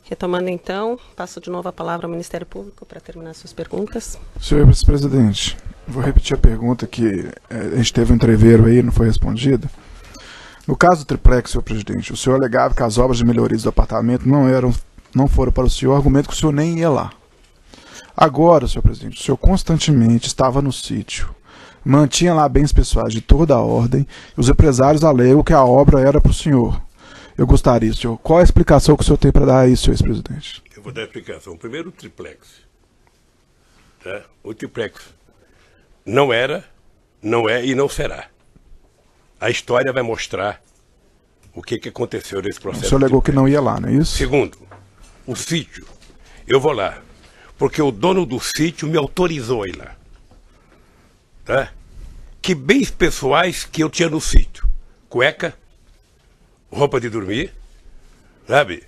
Retomando então, passo de novo a palavra ao Ministério Público para terminar suas perguntas. Senhor vice-presidente, vou repetir a pergunta que a gente teve um entreveiro aí, não foi respondida. No caso do triplex, senhor presidente, o senhor alegava que as obras de melhorias do apartamento não foram para o senhor, argumento que o senhor nem ia lá. Agora, senhor presidente, o senhor constantemente estava no sítio, mantinha lá bens pessoais de toda a ordem, e os empresários alegam que a obra era para o senhor. Eu gostaria, senhor, qual a explicação que o senhor tem para dar a isso, senhor ex-presidente? Eu vou dar a explicação. Primeiro, o triplex. Tá? O triplex não era, não é e não será. A história vai mostrar o que aconteceu nesse processo. O senhor alegou que não ia lá, não é isso? Segundo, o sítio. Eu vou lá, porque o dono do sítio me autorizou a ir lá. Tá? Que bens pessoais que eu tinha no sítio? Cueca, roupa de dormir, sabe?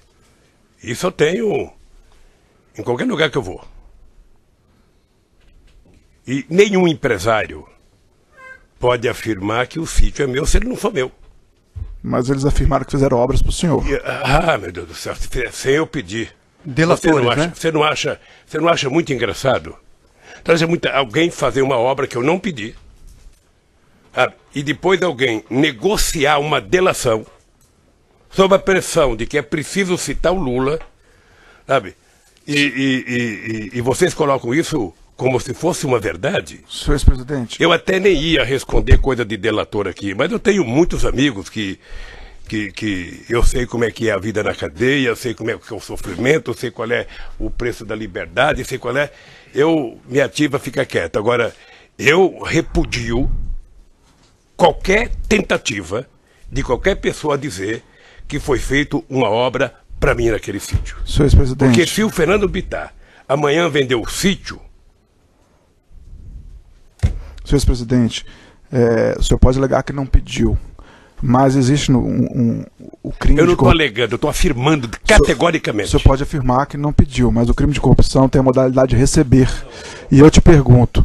Isso eu tenho em qualquer lugar que eu vou. E nenhum empresário pode afirmar que o sítio é meu se ele não for meu. Mas eles afirmaram que fizeram obras para o senhor. Meu Deus do céu, sem eu pedir. Delatores, né? Você não acha muito engraçado? Traz alguém fazer uma obra que eu não pedi, sabe? E depois alguém negociar uma delação sob a pressão de que é preciso citar o Lula, sabe? E vocês colocam isso como se fosse uma verdade. Senhor ex-presidente. Eu até nem ia responder coisa de delator aqui, mas eu tenho muitos amigos que eu sei como é que é a vida na cadeia, eu sei como é que é o sofrimento, eu sei qual é o preço da liberdade, eu sei qual é. Minha ativa fica quieta. Agora, eu repudio qualquer tentativa de qualquer pessoa dizer que foi feita uma obra para mim naquele sítio. Senhor ex-presidente. Porque se o Fernando Bittar amanhã vendeu o sítio... Senhor ex-presidente, o senhor pode alegar que não pediu, mas existe o crime Eu não estou alegando, eu estou afirmando categoricamente. O senhor pode afirmar que não pediu, mas o crime de corrupção tem a modalidade de receber. E eu te pergunto,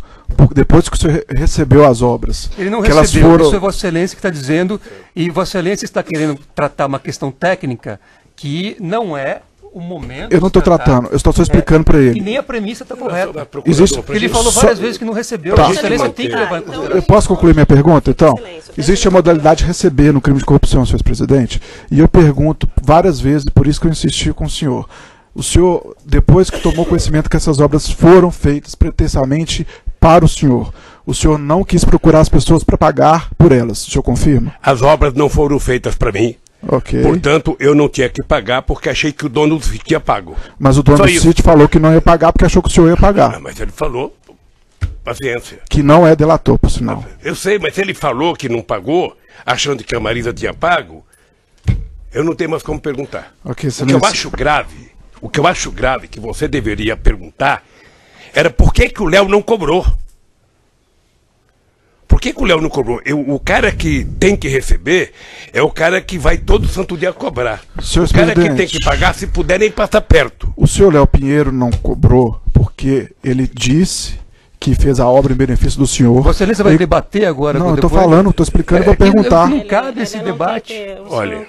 depois que o senhor recebeu as obras... Ele não que recebeu, elas foram... isso é Vossa Excelência que está dizendo, e Vossa Excelência está querendo tratar uma questão técnica que não é o momento... Eu não estou tratando, eu estou só explicando para ele. E nem a premissa está correta. Existe... Ele falou várias vezes que não recebeu, Tá. Vossa Excelência tem que levar em consideração. Eu posso concluir minha pergunta, então? Existe a modalidade de receber no crime de corrupção, senhor presidente, e eu pergunto várias vezes, por isso que eu insisti com o senhor. O senhor, depois que tomou conhecimento que essas obras foram feitas pretensamente para o senhor não quis procurar as pessoas para pagar por elas, o senhor confirma? As obras não foram feitas para mim. Ok. Portanto, eu não tinha que pagar porque achei que o dono do sítio ia pago. Mas o dono do sítio falou que não ia pagar porque achou que o senhor ia pagar. Mas ele falou, paciência. Que não é delator, por sinal. Eu sei, mas ele falou que não pagou, achando que a Marisa tinha pago, eu não tenho mais como perguntar. Okay, o que eu acho grave, que você deveria perguntar, era por que o Léo não cobrou. Por que o Léo não cobrou? O cara que tem que receber é o cara que vai todo santo dia cobrar. Senhor o cara que tem que pagar, se puder, nem passar perto. O senhor Léo Pinheiro não cobrou porque ele disse que fez a obra em benefício do senhor. Vossa Excelência vai debater agora? Não, eu estou falando, estou explicando e vou perguntar. Não cabe esse debate. Olha,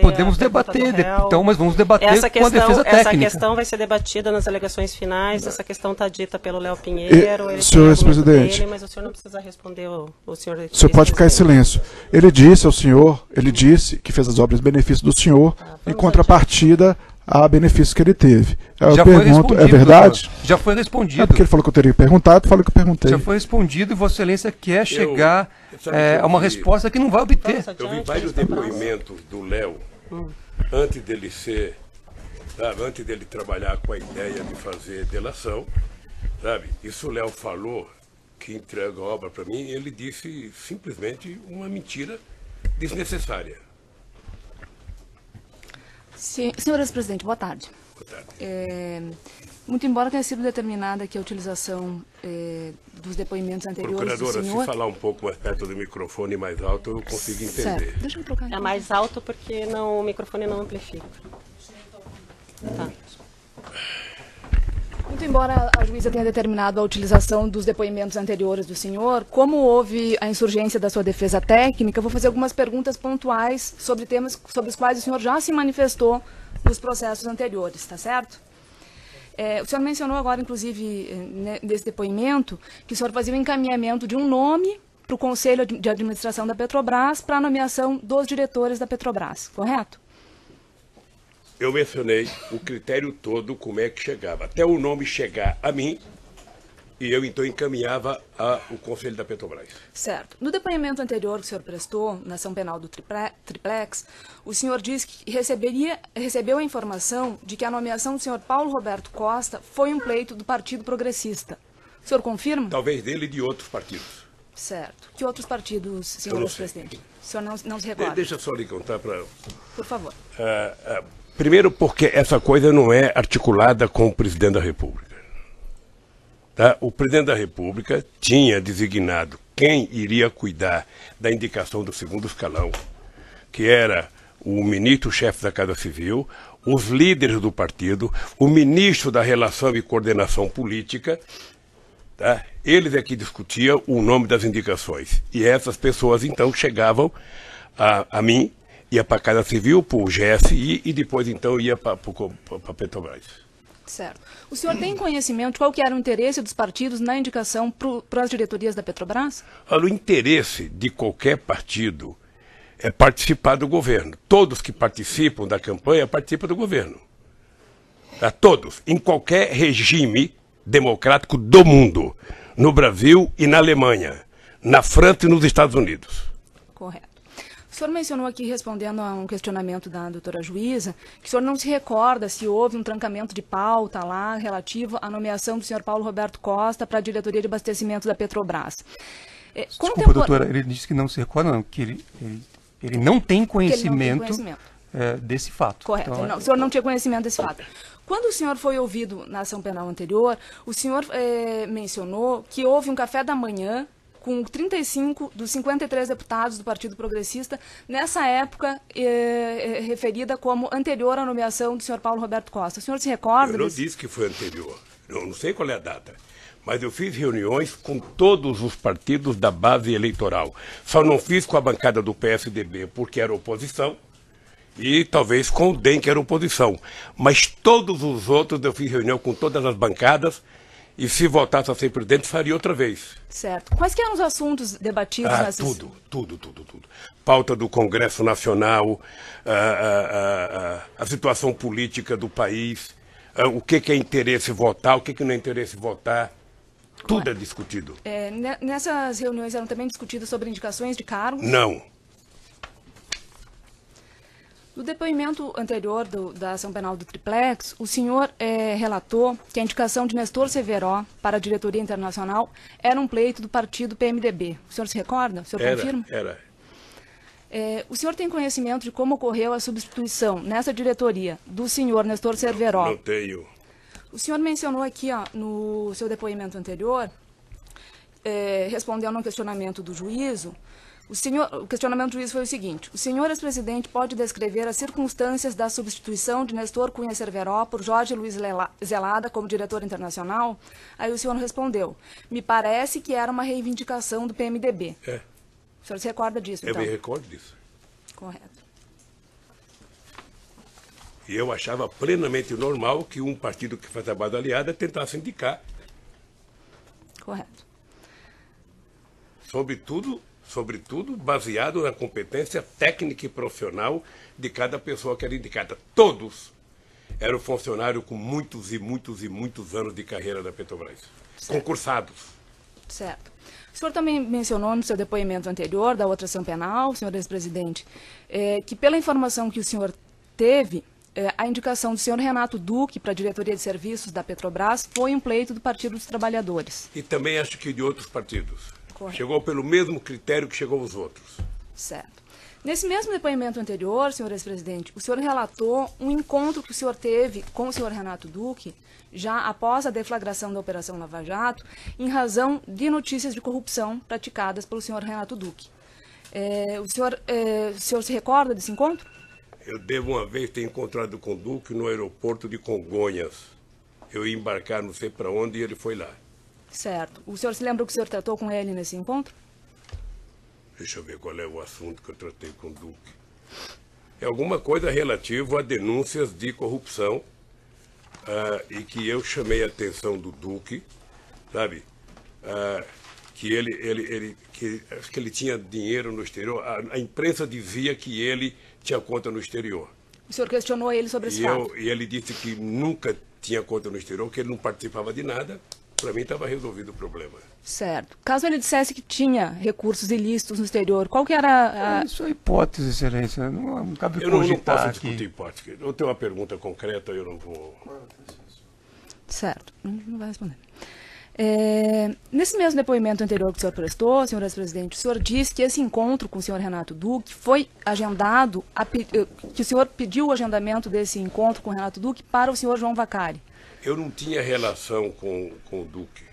podemos debater, então, mas vamos debater com a defesa técnica. Essa questão vai ser debatida nas alegações finais, essa questão está dita pelo Léo Pinheiro. Senhor ex-presidente, mas o senhor não precisa responder o senhor. O senhor pode ficar em silêncio. Ele disse ao senhor, ele disse que fez as obras em benefício do senhor, em contrapartida a benefício que ele teve. Eu pergunto, é verdade? Doutor. Já foi respondido. É porque ele falou que eu teria perguntado, falou que eu perguntei. Já foi respondido e Vossa Excelência quer chegar a uma resposta que não vai obter. Eu vi vários depoimentos do Léo antes dele antes dele trabalhar com a ideia de fazer delação, sabe? Isso o Léo falou que entrega a obra para mim, ele disse simplesmente uma mentira desnecessária. Senhor ex-presidente, boa tarde. Boa tarde. Muito embora tenha sido determinada que a utilização dos depoimentos anteriores Procuradora, do senhor... se falar um pouco mais perto do microfone mais alto, eu consigo entender. Certo. Deixa eu trocar aqui. É mais alto porque o microfone não amplifica. Tá. Muito embora a juíza tenha determinado a utilização dos depoimentos anteriores do senhor, como houve a insurgência da sua defesa técnica, eu vou fazer algumas perguntas pontuais sobre temas sobre os quais o senhor já se manifestou dos processos anteriores, está certo? O senhor mencionou agora, inclusive, nesse depoimento, que o senhor fazia o encaminhamento de um nome para o Conselho de Administração da Petrobras para a nomeação dos diretores da Petrobras, correto? Eu mencionei o critério todo, como é que chegava. Até o nome chegar a mim, e eu então encaminhava o Conselho da Petrobras. Certo. No depoimento anterior que o senhor prestou, na ação penal do Triplex, o senhor disse que recebeu a informação de que a nomeação do senhor Paulo Roberto Costa foi um pleito do Partido Progressista. O senhor confirma? Talvez dele e de outros partidos. Certo. Que outros partidos, senhor presidente? O senhor não se recorda? Deixa eu só lhe contar para... Por favor. Primeiro porque essa coisa não é articulada com o presidente da República. Tá? O presidente da República tinha designado quem iria cuidar da indicação do segundo escalão, que era o ministro-chefe da Casa Civil, os líderes do partido, o ministro da Relação e Coordenação Política. Tá? Eles é que discutiam o nome das indicações. E essas pessoas, então, chegavam a mim, ia para a Casa Civil, para o GSI e depois, então, ia para a Petrobras. Certo. O senhor tem conhecimento de qual que era o interesse dos partidos na indicação para as diretorias da Petrobras? Olha, o interesse de qualquer partido é participar do governo. Todos que participam da campanha participam do governo. Tá? Todos, em qualquer regime democrático do mundo, no Brasil e na Alemanha, na França e nos Estados Unidos. Correto. O senhor mencionou aqui, respondendo a um questionamento da doutora juíza, que o senhor não se recorda se houve um trancamento de pauta lá relativo à nomeação do senhor Paulo Roberto Costa para a diretoria de abastecimento da Petrobras. Desculpa, doutora, ele disse que não se recorda, não, que ele não tem conhecimento, desse fato. Correto, então, o senhor não tinha conhecimento desse fato. Quando o senhor foi ouvido na ação penal anterior, o senhor mencionou que houve um café da manhã com 35 dos 53 deputados do Partido Progressista, nessa época referida como anterior à nomeação do senhor Paulo Roberto Costa. O senhor se recorda? Eu não disse que foi anterior. Eu não sei qual é a data. Mas eu fiz reuniões com todos os partidos da base eleitoral. Só não fiz com a bancada do PSDB, porque era oposição, e talvez com o DEM, que era oposição. Mas todos os outros eu fiz reunião com todas as bancadas, e se voltasse a ser presidente, faria outra vez. Certo. Quais que eram os assuntos debatidos nessas... Tudo. Pauta do Congresso Nacional, a situação política do país, o que é interesse votar, o que não é interesse votar. Tudo é discutido. Nessas reuniões eram também discutidas sobre indicações de cargos? Não. No depoimento anterior da ação penal do Triplex, o senhor relatou que a indicação de Nestor Severo para a diretoria internacional era um pleito do partido PMDB. O senhor se recorda? O senhor confirma? Era. O senhor tem conhecimento de como ocorreu a substituição nessa diretoria do senhor Nestor Severo? Não tenho. O senhor mencionou aqui, no seu depoimento anterior, respondendo a um questionamento do juízo, o questionamento do juiz foi o seguinte: o senhor ex-presidente pode descrever as circunstâncias da substituição de Nestor Cunha Severo por Jorge Luiz Zelada como diretor internacional? Aí o senhor respondeu: me parece que era uma reivindicação do PMDB. O senhor se recorda disso, então? Eu me recordo disso. Correto. E eu achava plenamente normal que um partido que faz a base aliada tentasse indicar. Correto. Sobretudo baseado na competência técnica e profissional de cada pessoa que era indicada. Todos eram funcionários com muitos anos de carreira da Petrobras. Certo. Concursados. Certo. O senhor também mencionou no seu depoimento anterior da outra ação penal, senhor ex-presidente, que pela informação que o senhor teve, a indicação do senhor Renato Duque para a diretoria de serviços da Petrobras foi um pleito do Partido dos Trabalhadores. E também acho que de outros partidos. Correto. Chegou pelo mesmo critério que chegou os outros. Certo. Nesse mesmo depoimento anterior, senhor ex-presidente, o senhor relatou um encontro que o senhor teve com o senhor Renato Duque, já após a deflagração da Operação Lava Jato, em razão de notícias de corrupção praticadas pelo senhor Renato Duque. O senhor se recorda desse encontro? Eu devo uma vez ter encontrado com o Duque no aeroporto de Congonhas. Eu ia embarcar não sei para onde e ele foi lá. Certo. O senhor se lembra que o senhor tratou com ele nesse encontro? Deixa eu ver qual é o assunto que eu tratei com o Duque. É alguma coisa relativa a denúncias de corrupção e que eu chamei a atenção do Duque, sabe? Que acho que ele tinha dinheiro no exterior. A imprensa dizia que ele tinha conta no exterior. O senhor questionou ele sobre esse fato? E ele disse que nunca tinha conta no exterior, que ele não participava de nada. Para mim estava resolvido o problema. Certo. Caso ele dissesse que tinha recursos ilícitos no exterior, qual que era a... Isso é hipótese, excelência. Não cabe eu não cogitar posso aqui. discutir hipótese. Eu tenho uma pergunta concreta, eu não vou... Certo. Não vai responder. Nesse mesmo depoimento anterior que o senhor prestou, senhor ex-presidente, o senhor disse que esse encontro com o senhor Renato Duque foi agendado, que o senhor pediu o agendamento desse encontro com o Renato Duque para o senhor João Vacari. Eu não tinha relação com o Duque.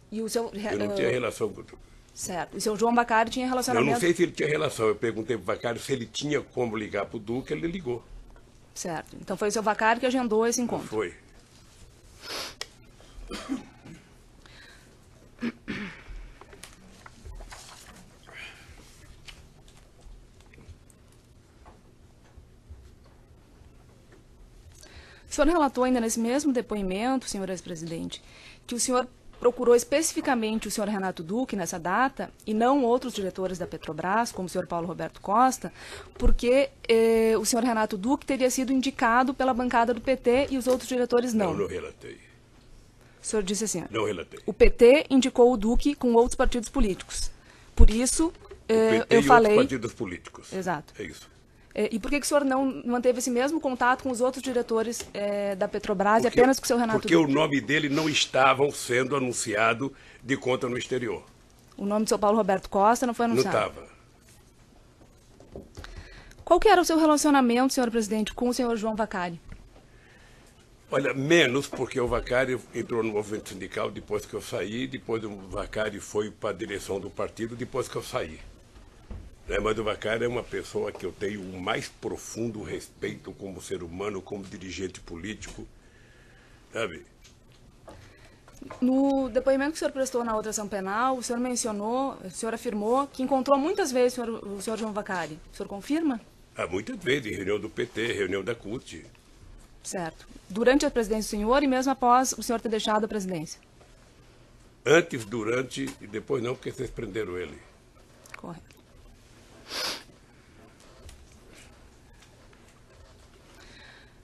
E o seu, eu não tinha relação com o Duque. Certo. E o seu João Vacari tinha relacionamento... Eu não sei se ele tinha relação. Eu perguntei para o Vacari se ele tinha como ligar para o Duque, ele ligou. Certo. Então foi o seu Vacari que agendou esse encontro. Foi. O senhor relatou ainda nesse mesmo depoimento, senhor ex-presidente, que o senhor procurou especificamente o senhor Renato Duque nessa data e não outros diretores da Petrobras, como o senhor Paulo Roberto Costa, porque o senhor Renato Duque teria sido indicado pela bancada do PT e os outros diretores não. Não relatei. O senhor disse assim, não relatei. O PT indicou o Duque com outros partidos políticos. Por isso, eu falei... outros partidos políticos. Exato. É isso. E por que o senhor não manteve esse mesmo contato com os outros diretores da Petrobras e apenas com o seu Renato Duque? Porque o nome dele não estava sendo anunciado de conta no exterior. O nome do seu Paulo Roberto Costa não foi anunciado? Não estava. Qual que era o seu relacionamento, senhor presidente, com o senhor João Vacari? Olha, menos porque o Vacari entrou no movimento sindical depois que eu saí, depois o Vacari foi para a direção do partido depois que eu saí. Mas o Vacari é uma pessoa que eu tenho o mais profundo respeito como ser humano, como dirigente político, sabe? No depoimento que o senhor prestou na outra ação penal, o senhor mencionou, o senhor afirmou que encontrou muitas vezes o senhor João Vacari. O senhor confirma? Muitas vezes, reunião do PT, reunião da CUT. Certo. Durante a presidência do senhor e mesmo após o senhor ter deixado a presidência? Antes, durante e depois não, porque vocês prenderam ele. Correto.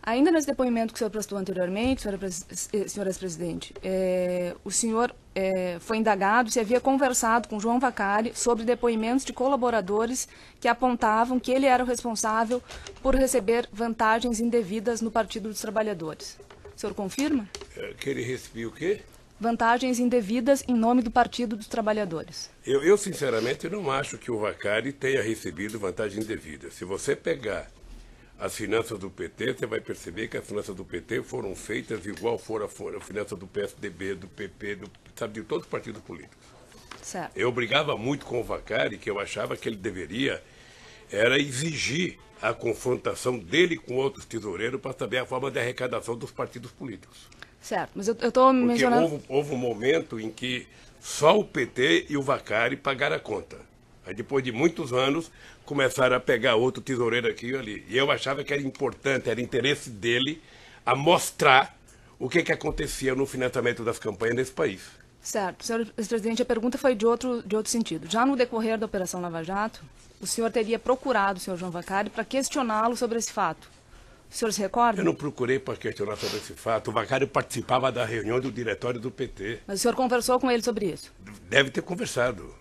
Ainda nesse depoimento que o senhor prestou anteriormente, senhor ex-presidente, o senhor foi indagado se havia conversado com João Vacari sobre depoimentos de colaboradores que apontavam que ele era o responsável por receber vantagens indevidas no Partido dos Trabalhadores. O senhor confirma? Que ele recebia o quê? Vantagens indevidas em nome do Partido dos Trabalhadores. Eu sinceramente, não acho que o Vacari tenha recebido vantagem indevida. Se você pegar as finanças do PT, você vai perceber que as finanças do PT foram feitas igual foram a finança do PSDB, do PP, sabe, de todos os partidos políticos. Certo. Eu brigava muito com o Vacari, que eu achava que ele deveria era exigir a confrontação dele com outros tesoureiros para saber a forma de arrecadação dos partidos políticos. Certo, mas eu estou mencionando... Porque houve um momento em que só o PT e o Vacari pagaram a conta. Aí depois de muitos anos, começaram a pegar outro tesoureiro aqui e ali. E eu achava que era importante, era interesse dele a mostrar o que acontecia no financiamento das campanhas nesse país. Certo. Senhor presidente, a pergunta foi de outro sentido. Já no decorrer da Operação Lava Jato, o senhor teria procurado o senhor João Vacari para questioná-lo sobre esse fato. O senhor se recorda? Eu não procurei para questionar sobre esse fato. O Vacari participava da reunião do diretório do PT. Mas o senhor conversou com ele sobre isso? Deve ter conversado.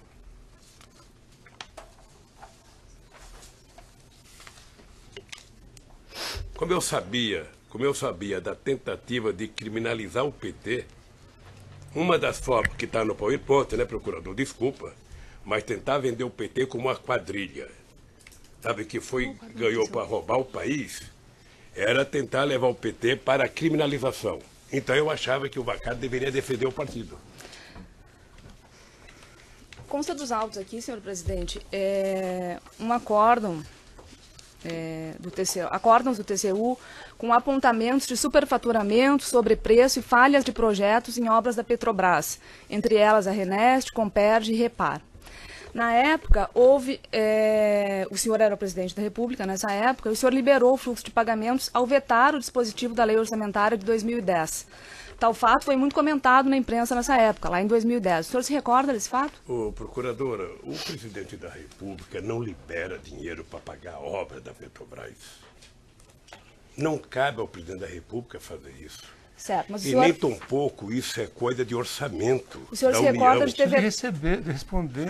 Como eu sabia da tentativa de criminalizar o PT, uma das formas que está no PowerPoint, né, procurador, desculpa, mas tentar vender o PT como uma quadrilha, sabe, que ganhou para roubar o país, era tentar levar o PT para a criminalização. Então eu achava que o Vacari deveria defender o partido. Consta dos autos aqui, senhor presidente, um acórdão acórdãos do TCU com apontamentos de superfaturamento, sobrepreço e falhas de projetos em obras da Petrobras, entre elas a Renest, Comperj e Repar. Na época, houve... o senhor era o presidente da República nessa época, e o senhor liberou o fluxo de pagamentos ao vetar o dispositivo da lei orçamentária de 2010. Tal fato foi muito comentado na imprensa nessa época, lá em 2010. O senhor se recorda desse fato? Procuradora, o presidente da República não libera dinheiro para pagar a obra da Petrobras. Não cabe ao presidente da República fazer isso. Certo, mas o e senhor... nem tampouco isso é coisa de orçamento. O senhor da se recorda União. de ter... responder,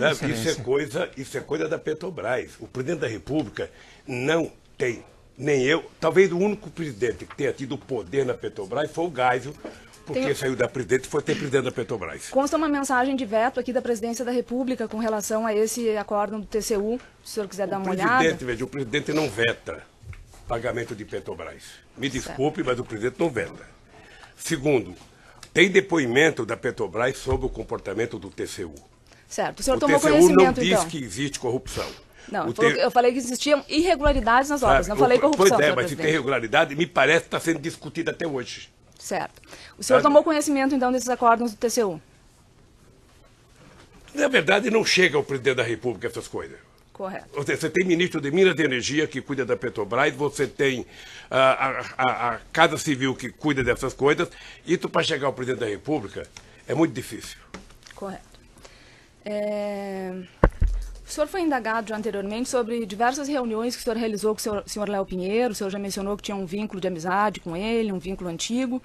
isso é coisa da Petrobras. O presidente da República não tem, nem eu, talvez o único presidente que tenha tido poder na Petrobras foi o Geisel, porque saiu da presidente e foi ter presidente da Petrobras. Consta uma mensagem de veto aqui da Presidência da República com relação a esse acórdão do TCU, se o senhor quiser dar uma olhada. Veja, o presidente não veta pagamento de Petrobras. Me desculpe, mas o presidente não veta. Segundo, tem depoimento da Petrobras sobre o comportamento do TCU. Certo, o senhor o tomou TCU conhecimento, não diz então? que existe corrupção. Não, eu falei que existiam irregularidades nas obras, não falei corrupção, Pois é, senhor mas se presidente. tem irregularidade, me parece que está sendo discutida até hoje. Certo. O senhor tomou conhecimento, então, desses acórdãos do TCU? Na verdade, não chega ao presidente da República essas coisas. Correto. Você tem ministro de Minas e Energia que cuida da Petrobras, você tem a Casa Civil que cuida dessas coisas, e para chegar ao presidente da República é muito difícil. Correto. O senhor foi indagado já anteriormente sobre diversas reuniões que o senhor realizou com o senhor Léo Pinheiro. O senhor já mencionou que tinha um vínculo de amizade com ele, um vínculo antigo.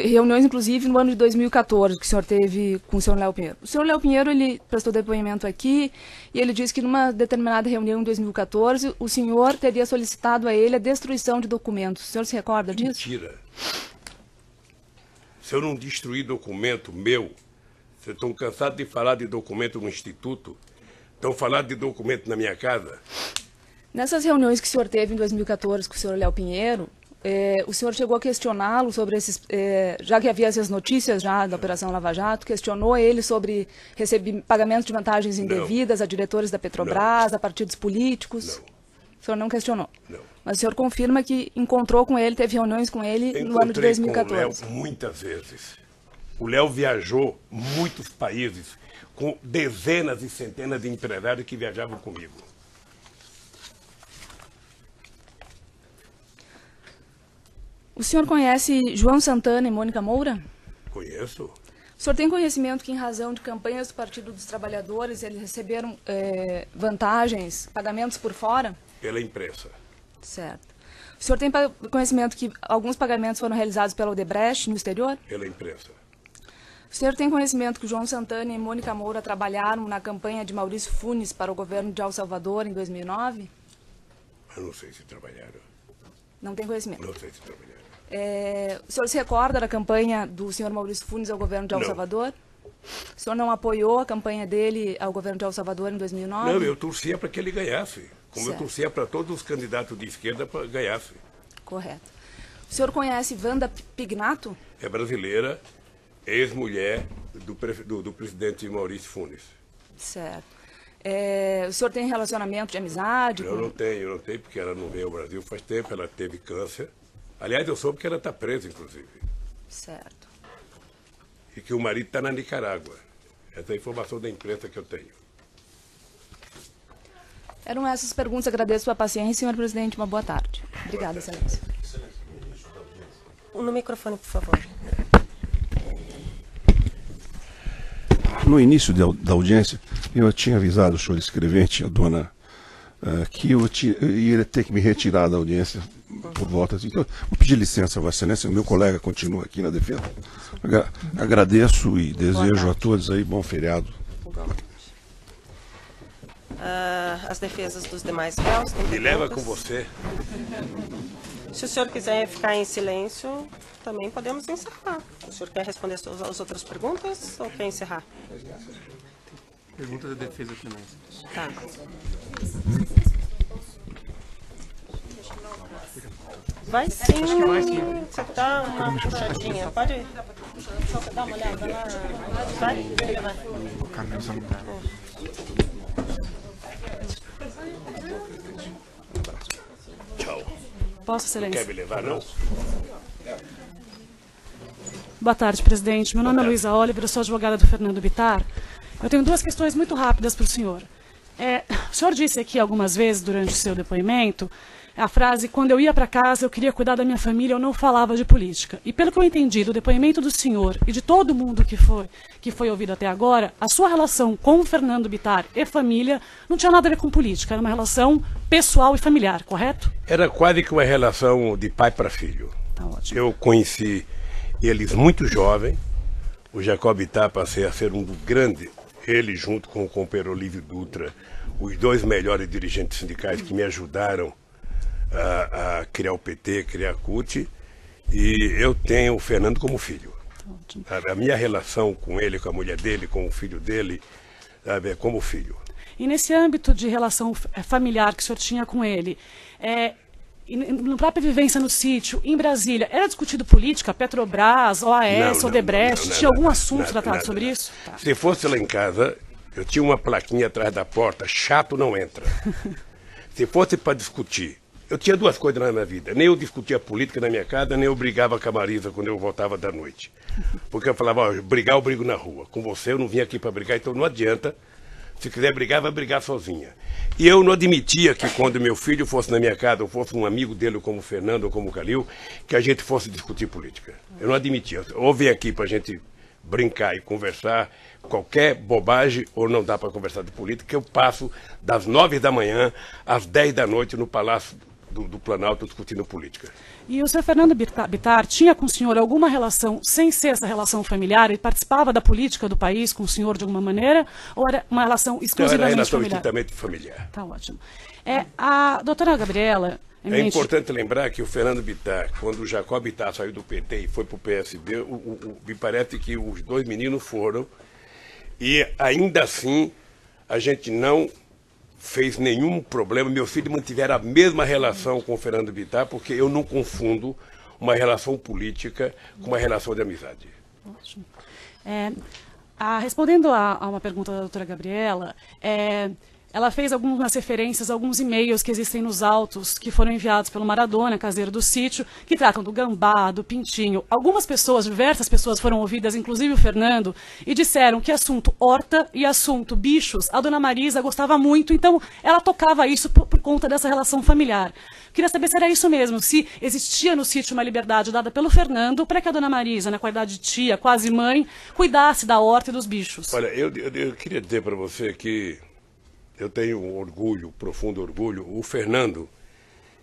Reuniões, inclusive, no ano de 2014, que o senhor teve com o senhor Léo Pinheiro. O senhor Léo Pinheiro, ele prestou depoimento aqui e ele disse que numa determinada reunião em 2014, o senhor teria solicitado a ele a destruição de documentos. O senhor se recorda disso? Mentira. Se eu não destruir documento meu, vocês estão cansados de falar de documento no Instituto? Estão falando de documento na minha casa? Nessas reuniões que o senhor teve em 2014 com o senhor Léo Pinheiro, o senhor chegou a questioná-lo sobre esses... já que havia essas notícias já da Operação Lava Jato, questionou ele sobre pagamento de vantagens indevidas a diretores da Petrobras, a partidos políticos? Não. O senhor não questionou? Não. Mas o senhor confirma que encontrou com ele, teve reuniões com ele no ano de 2014? Com o Léo muitas vezes. O Léo viajou muitos países com dezenas e centenas de empresários que viajavam comigo. O senhor conhece João Santana e Mônica Moura? Conheço. O senhor tem conhecimento que, em razão de campanhas do Partido dos Trabalhadores, eles receberam vantagens, pagamentos por fora? Pela imprensa. Certo. O senhor tem conhecimento que alguns pagamentos foram realizados pela Odebrecht no exterior? Pela imprensa. O senhor tem conhecimento que João Santana e Mônica Moura trabalharam na campanha de Maurício Funes para o governo de El Salvador em 2009? Eu não sei se trabalharam. Não tem conhecimento? Não sei se trabalharam. O senhor se recorda da campanha do senhor Maurício Funes ao governo de El Salvador? O senhor não apoiou a campanha dele ao governo de El Salvador em 2009? Não, eu torcia para que ele ganhasse. Como certo. Eu torcia para todos os candidatos de esquerda para que ganhasse. Correto. O senhor conhece Wanda Pignato? É brasileira, ex-mulher do presidente Maurício Funes. Certo. O senhor tem relacionamento de amizade? Eu não tenho, porque ela não veio ao Brasil faz tempo, ela teve câncer. Aliás, eu soube que ela está presa, inclusive. Certo. E que o marido está na Nicarágua. Essa é a informação da imprensa que eu tenho. Eram essas perguntas. Agradeço a sua paciência, senhor presidente. Uma boa tarde. Obrigada, excelência. No microfone, por favor. No início da audiência, eu tinha avisado o senhor escrevente, a dona, que eu ia ter que me retirar da audiência por volta. Então, vou pedir licença, Vossa Excelência, o meu colega continua aqui na defesa. Agradeço e desejo a todos aí bom feriado. As defesas dos demais réus. Me leva com você. Se o senhor quiser ficar em silêncio, também podemos encerrar. O senhor quer responder as outras perguntas ou quer encerrar? Pergunta da defesa também. Tá. Vai sim. Você tá uma puxadinha. Pode ir. Só dar uma olhada lá. Vai. Tchau. Posso, excelência? Quer me levar, não? Boa tarde, presidente. Meu nome é Luísa Oliver, eu sou advogada do Fernando Bittar. Eu tenho duas questões muito rápidas para o senhor. O senhor disse aqui algumas vezes durante o seu depoimento a frase: quando eu ia para casa eu queria cuidar da minha família, eu não falava de política. E pelo que eu entendi do depoimento do senhor e de todo mundo que foi ouvido até agora, a sua relação com o Fernando Bittar e família não tinha nada a ver com política, era uma relação pessoal e familiar, correto? Era quase que uma relação de pai para filho. Tá ótimo. Eu conheci eles muito jovem. O Jacob Bittar passei a ser um dos grandes, ele junto com o companheiro Olívio Dutra, os dois melhores dirigentes sindicais que me ajudaram a criar o PT, criar a CUT, e eu tenho o Fernando como filho. A minha relação com ele, com a mulher dele, com o filho dele, sabe, é como filho. E nesse âmbito de relação familiar que o senhor tinha com ele, na própria vivência no sítio, em Brasília, era discutido política, Petrobras, OAS, Odebrecht, tinha algum assunto tratado sobre isso? Tá. Se fosse lá em casa, eu tinha uma plaquinha atrás da porta: chato não entra. Se fosse para discutir, eu tinha duas coisas na minha vida: nem eu discutia política na minha casa, nem eu brigava com a Marisa quando eu voltava da noite. Porque eu falava: ó, brigar eu brigo na rua, com você eu não vim aqui para brigar, então não adianta. Se quiser brigar, vai brigar sozinha. E eu não admitia que quando meu filho fosse na minha casa, ou fosse um amigo dele, como o Fernando ou como o Calil, que a gente fosse discutir política. Eu não admitia. Ou vem aqui para a gente brincar e conversar qualquer bobagem, ou não dá para conversar de política, eu passo das 9 da manhã às 10 da noite no Palácio do Planalto discutindo política. E o senhor Fernando Bittar tinha com o senhor alguma relação, sem ser essa relação familiar? Ele participava da política do país com o senhor de alguma maneira? Ou era uma relação exclusivamente familiar? Era relação estritamente familiar. Tá ótimo. A doutora Gabriela... É importante lembrar que o Fernando Bittar, quando o Jacob Bittar saiu do PT e foi para o PSB, me parece que os dois meninos foram, e ainda assim a gente não fez nenhum problema. Meus filhos mantiveram a mesma relação com o Fernando Bittar, porque eu não confundo uma relação política com uma relação de amizade. Ótimo. Respondendo a uma pergunta da doutora Gabriela, ela fez algumas referências a alguns e-mails que existem nos autos que foram enviados pelo Maradona, caseiro do sítio, que tratam do gambá, do pintinho. Algumas pessoas, diversas pessoas foram ouvidas, inclusive o Fernando, e disseram que assunto horta e assunto bichos, a dona Marisa gostava muito, então ela tocava isso por conta dessa relação familiar. Queria saber se era isso mesmo, se existia no sítio uma liberdade dada pelo Fernando para que a dona Marisa, na qualidade de tia, quase mãe, cuidasse da horta e dos bichos. Olha, eu queria dizer para você que eu tenho um orgulho, profundo orgulho. O Fernando,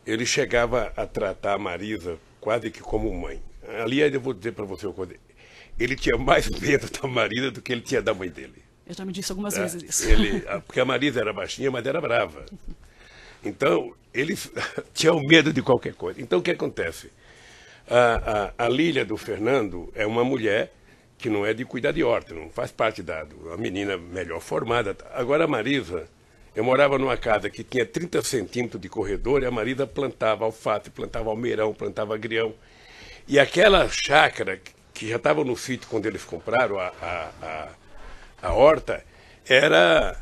ele chegava a tratar a Marisa quase que como mãe. Aliás, eu vou dizer para você uma coisa: ele tinha mais medo da Marisa do que ele tinha da mãe dele. Eu já me disse algumas vezes isso. Porque a Marisa era baixinha, mas era brava. Então, eles tinham medo de qualquer coisa. Então, o que acontece? A Lília do Fernando é uma mulher que não é de cuidar de horta, não faz parte da menina melhor formada. Agora, a Marisa... Eu morava numa casa que tinha 30 centímetros de corredor e a Marisa plantava alface, plantava almeirão, plantava agrião. E aquela chácara que já estava no sítio quando eles compraram a horta, era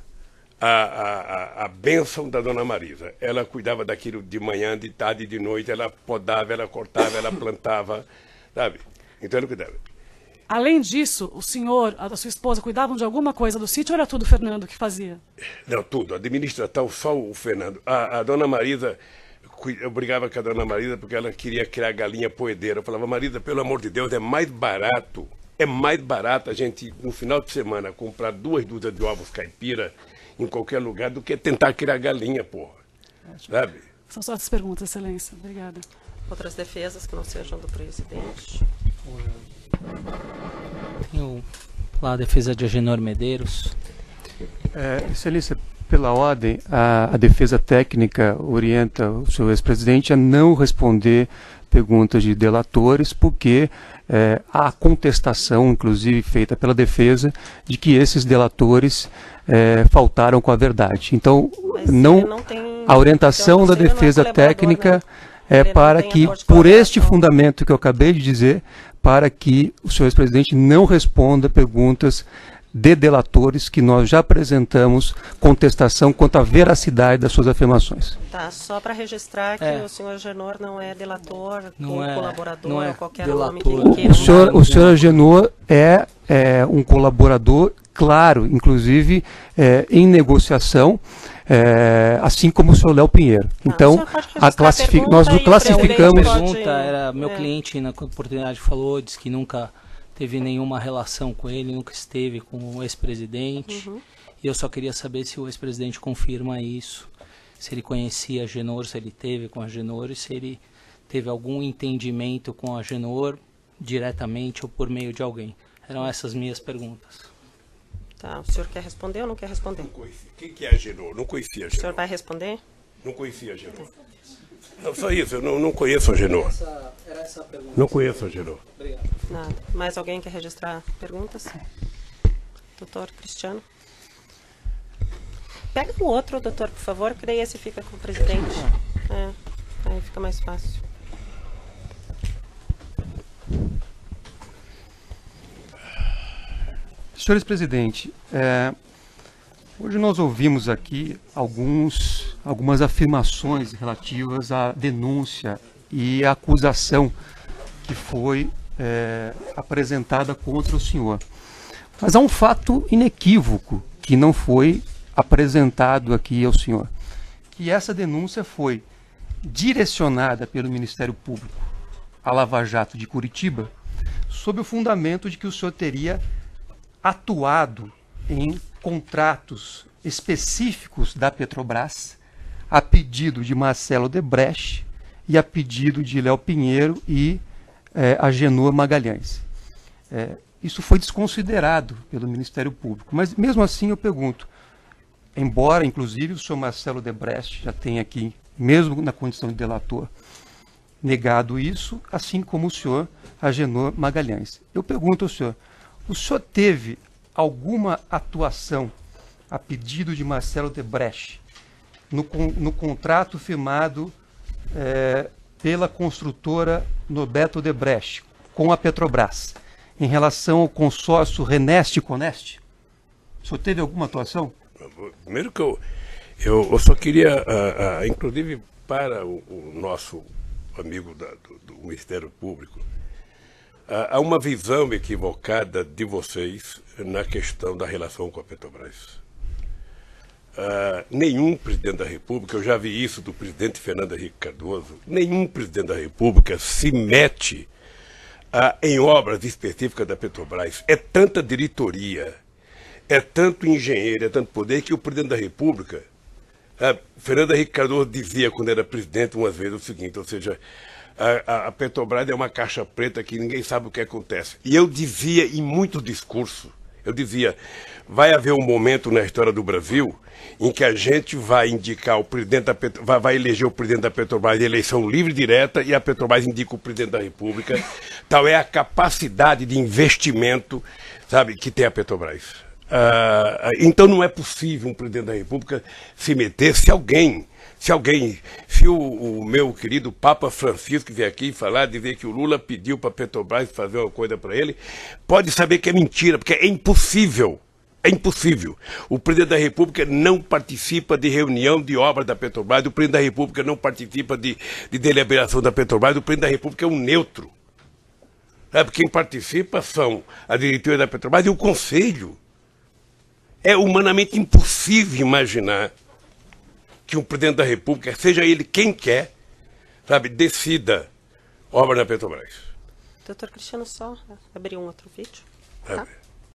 a bênção da dona Marisa. Ela cuidava daquilo de manhã, de tarde e de noite, ela podava, ela cortava, ela plantava, sabe? Então ela cuidava. Além disso, o senhor, a sua esposa, cuidavam de alguma coisa do sítio ou era tudo o Fernando que fazia? Não, tudo. Administração, só o Fernando. A dona Marisa, eu brigava com a dona Marisa porque ela queria criar galinha poedeira. Eu falava: Marisa, pelo amor de Deus, é mais barato a gente, no final de semana, comprar 2 dúzias de ovos caipira em qualquer lugar do que tentar criar galinha, porra. Sabe? São só essas perguntas, excelência. Obrigada. Outras defesas que não sejam do presidente? Tenho lá a defesa de Agenor Medeiros. Excelência, pela ordem, a defesa técnica orienta o senhor ex-presidente a não responder perguntas de delatores, porque há contestação, inclusive feita pela defesa, de que esses delatores faltaram com a verdade. Então, a orientação da defesa técnica é para que, por este fundamento que eu acabei de dizer, para que o senhor ex-presidente não responda perguntas de delatores que nós já apresentamos contestação quanto à veracidade das suas afirmações. Tá, só para registrar que o senhor Agenor não é delator, Não ou é- colaborador, não é ou qualquer delator. nome que ele queira. O senhor Agenor é um colaborador, claro, inclusive em negociação, assim como o senhor Léo Pinheiro. Então, o senhor pode registrar a nós pergunta o e o classificamos... presidente pode- Pergunta era, meu cliente na oportunidade falou, disse que nunca teve nenhuma relação com ele, nunca esteve com o ex-presidente. E eu só queria saber se o ex-presidente confirma isso, se ele conhecia a Agenor, se ele teve com a Agenor e se ele teve algum entendimento com a Agenor diretamente ou por meio de alguém. Eram essas minhas perguntas. Tá, o senhor quer responder ou não quer responder? Não conhecia. Quem que é Agenor? Não conhecia O senhor Agenor. vai responder? Não conhecia Agenor. Não, só isso, eu não conheço Agenor. Era essa a pergunta. Não conheço Agenor. Nada. Mais alguém quer registrar perguntas? Doutor Cristiano? Pega o outro, doutor, por favor, que daí esse fica com o presidente. Aí fica mais fácil. Senhores presidente, hoje nós ouvimos aqui algumas afirmações relativas à denúncia e à acusação que foi apresentada contra o senhor. Mas há um fato inequívoco que não foi apresentado aqui ao senhor, que essa denúncia foi direcionada pelo Ministério Público à Lava Jato de Curitiba, sob o fundamento de que o senhor teria atuado em contratos específicos da Petrobras a pedido de Marcelo Debrecht e a pedido de Léo Pinheiro e Agenor Magalhães. Isso foi desconsiderado pelo Ministério Público, mas mesmo assim eu pergunto, embora inclusive o senhor Marcelo Debrecht já tenha aqui, mesmo na condição de delator, negado isso, assim como o senhor Agenor Magalhães. Eu pergunto ao senhor, o senhor teve alguma atuação a pedido de Marcelo Debrecht no contrato firmado pela construtora Norberto Debrecht com a Petrobras em relação ao consórcio Reneste e Coneste? O senhor teve alguma atuação? Primeiro que eu só queria, inclusive para o nosso amigo do Ministério Público, há uma visão equivocada de vocês na questão da relação com a Petrobras. Nenhum presidente da República, eu já vi isso do presidente Fernando Henrique Cardoso, nenhum presidente da República se mete em obras específicas da Petrobras. É tanta diretoria, é tanto engenheiro, é tanto poder que o presidente da República, Fernando Henrique Cardoso dizia quando era presidente umas vezes o seguinte, ou seja, a Petrobras é uma caixa preta que ninguém sabe o que acontece. E eu dizia em muitos discursos, eu dizia, vai haver um momento na história do Brasil em que a gente vai indicar o presidente vai eleger o presidente da Petrobras em eleição livre e direta e a Petrobras indica o presidente da República. Tal é a capacidade de investimento, sabe, que tem a Petrobras. Então não é possível um presidente da República se meter se o meu querido Papa Francisco vier aqui falar, dizer que o Lula pediu para a Petrobras fazer uma coisa para ele, pode saber que é mentira, porque é impossível. É impossível. O presidente da República não participa de reunião de obras da Petrobras, o presidente da República não participa de deliberação da Petrobras, o presidente da República é um neutro. Quem participa são a diretoria da Petrobras e o Conselho. É humanamente impossível imaginar que um presidente da República, seja ele quem quer, sabe, decida obra na Petrobras. Doutor Cristiano, só abrir um outro vídeo. Tá?